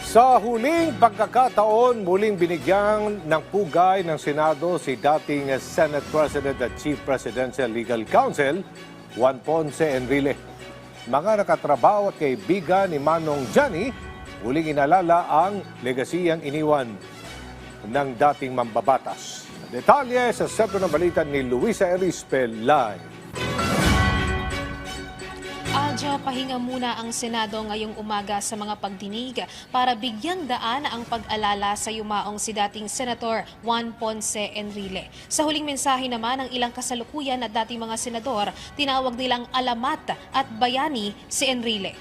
Sa huling pagkakataon, muling binigyan ng pugay ng Senado si dating Senate President at Chief Presidential Legal Counsel, Juan Ponce Enrile. Mga nakatrabaho at kaibigan ni Manong Johnny, muling inalala ang legasiyang iniwan ng dating mambabatas. Detalye sa sentro ng balita ni Luisa Erispe live. Adyo, pahinga muna ang Senado ngayong umaga sa mga pagdinig para bigyang daan ang pag-alala sa yumaong si dating Senator Juan Ponce Enrile. Sa huling mensahe naman ng ilang kasalukuyan at dating mga senador, tinawag nilang alamat at bayani si Enrile.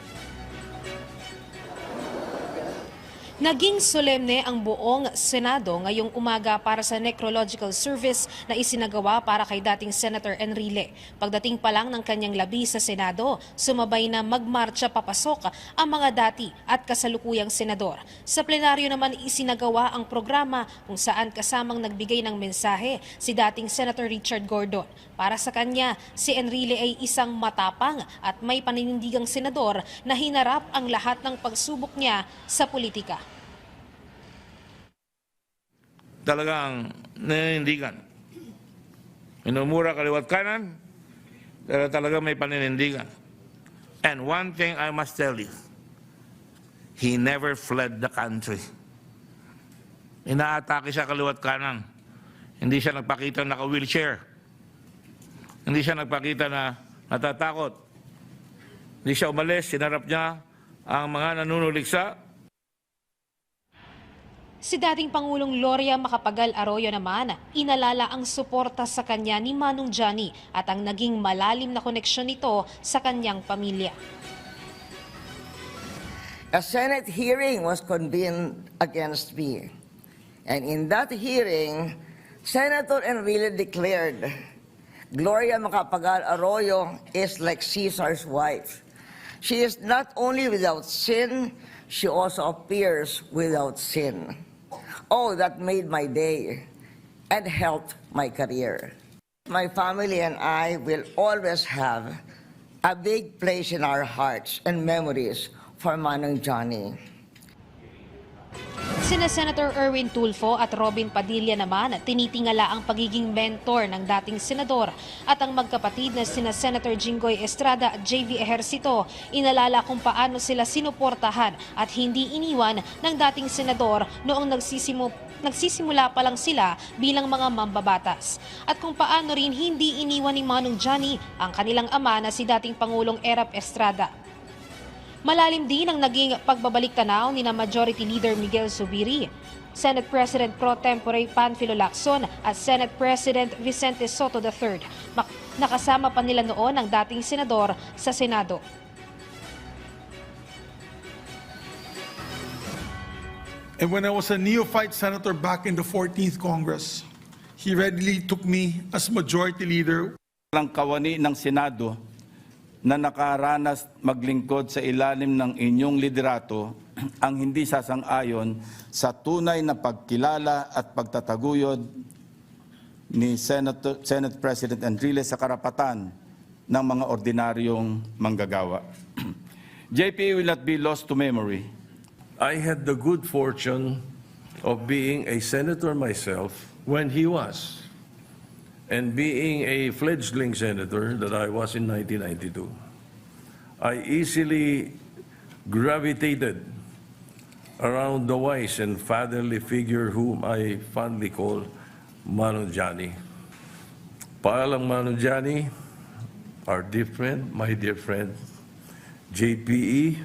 Naging solemne ang buong Senado ngayong umaga para sa necrological service na isinagawa para kay dating Senator Enrile. Pagdating pa lang ng kanyang labi sa Senado, sumabay na magmarcha papasok ang mga dati at kasalukuyang senador. Sa plenaryo naman isinagawa ang programa kung saan kasamang nagbigay ng mensahe si dating Senator Richard Gordon. Para sa kanya, si Enrile ay isang matapang at may paninindigang senador na hinarap ang lahat ng pagsubok niya sa politika. Talagang naninindigan. Minumura kaliwat kanan, pero talagang may paninindigan. And one thing I must tell you, he never fled the country. Inaatake siya kaliwat kanan. Hindi siya nagpakita na naka-wheelchair. Hindi siya nagpakita na natatakot. Hindi siya umalis, sinarap niya ang mga nanunuliksa. Si dating Pangulong Gloria Macapagal Arroyo naman, inalala ang suporta sa kanya ni Manong Johnny at ang naging malalim na koneksyon nito sa kanyang pamilya. A Senate hearing was convened against me. And in that hearing, Senator Enrile declared, Gloria Macapagal Arroyo is like Caesar's wife. She is not only without sin, she also appears without sin. Oh, that made my day and helped my career. My family and I will always have a big place in our hearts and memories for Manong Johnny. Sina Senator Erwin Tulfo at Robin Padilla naman tinitingala ang pagiging mentor ng dating senador at ang magkapatid na sina Senator Jinggoy Estrada at JV Ejercito inalala kung paano sila sinuportahan at hindi iniwan ng dating senador noong nagsisimula pa lang sila bilang mga mambabatas at kung paano rin hindi iniwan ni Manong Johnny ang kanilang ama na si dating Pangulong Erap Estrada. Malalim din ang naging pagbabalik-tanaw ni Majority Leader Miguel Zubiri, Senate President Pro Tempore Panfilo Lacson at Senate President Vicente Soto III. Nakasama pa nila noon ang dating senador sa Senado. And when I was a neophyte senator back in the 14th Congress, he readily took me as majority leader. Ang kawani ng Senado na nakaranas maglingkod sa ilalim ng inyong liderato ang hindi sasang-ayon sa tunay na pagkilala at pagtataguyod ni Senate President Enrile sa karapatan ng mga ordinaryong manggagawa. JP will not be lost to memory. I had the good fortune of being a senator myself when he was, and being a fledgling senator that I was in 1992. I easily gravitated around the wise and fatherly figure whom I fondly call Manong Johnny. Paalang Manong Johnny, our dear friend, my dear friend, JPE,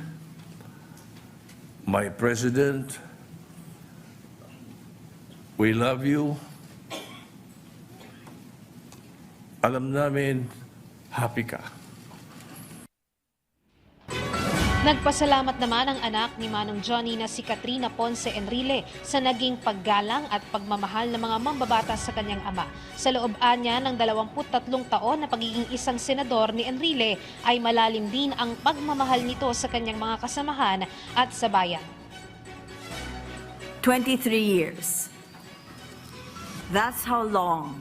my president, we love you. Alam namin, happy ka. Nagpasalamat naman ang anak ni Manong Johnny na si Katrina Ponce Enrile sa naging paggalang at pagmamahal ng mga mambabatas sa kanyang ama. Sa loob niya ng 23 taon na pagiging isang senador ni Enrile ay malalim din ang pagmamahal nito sa kanyang mga kasamahan at sa bayan. 23 years. That's how long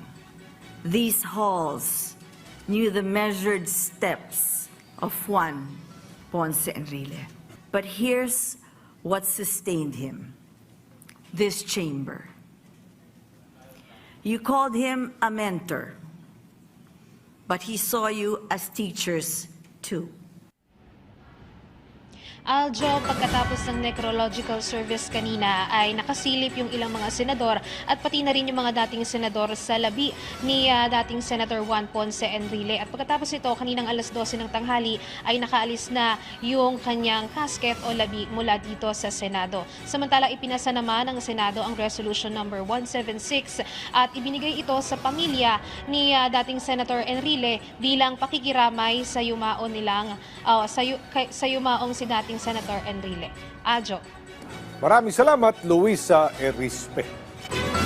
these halls knew the measured steps of Juan Ponce Enrile. But here's what sustained him, this chamber. You called him a mentor, but he saw you as teachers too. Aljo, pagkatapos ng necrological service kanina ay nakasilip yung ilang mga senador at pati na rin yung mga dating senador sa labi ni dating Senator Juan Ponce Enrile. At pagkatapos ito, kaninang alas 12 ng tanghali ay nakaalis na yung kanyang casket o labi mula dito sa Senado. Samantala, ipinasa naman ng Senado ang Resolution number 176 at ibinigay ito sa pamilya ni dating Senator Enrile bilang pakikiramay sa yumaong sa yumaong si dating Senator Enrile. Adjo. Maraming salamat, Luisa Erispe.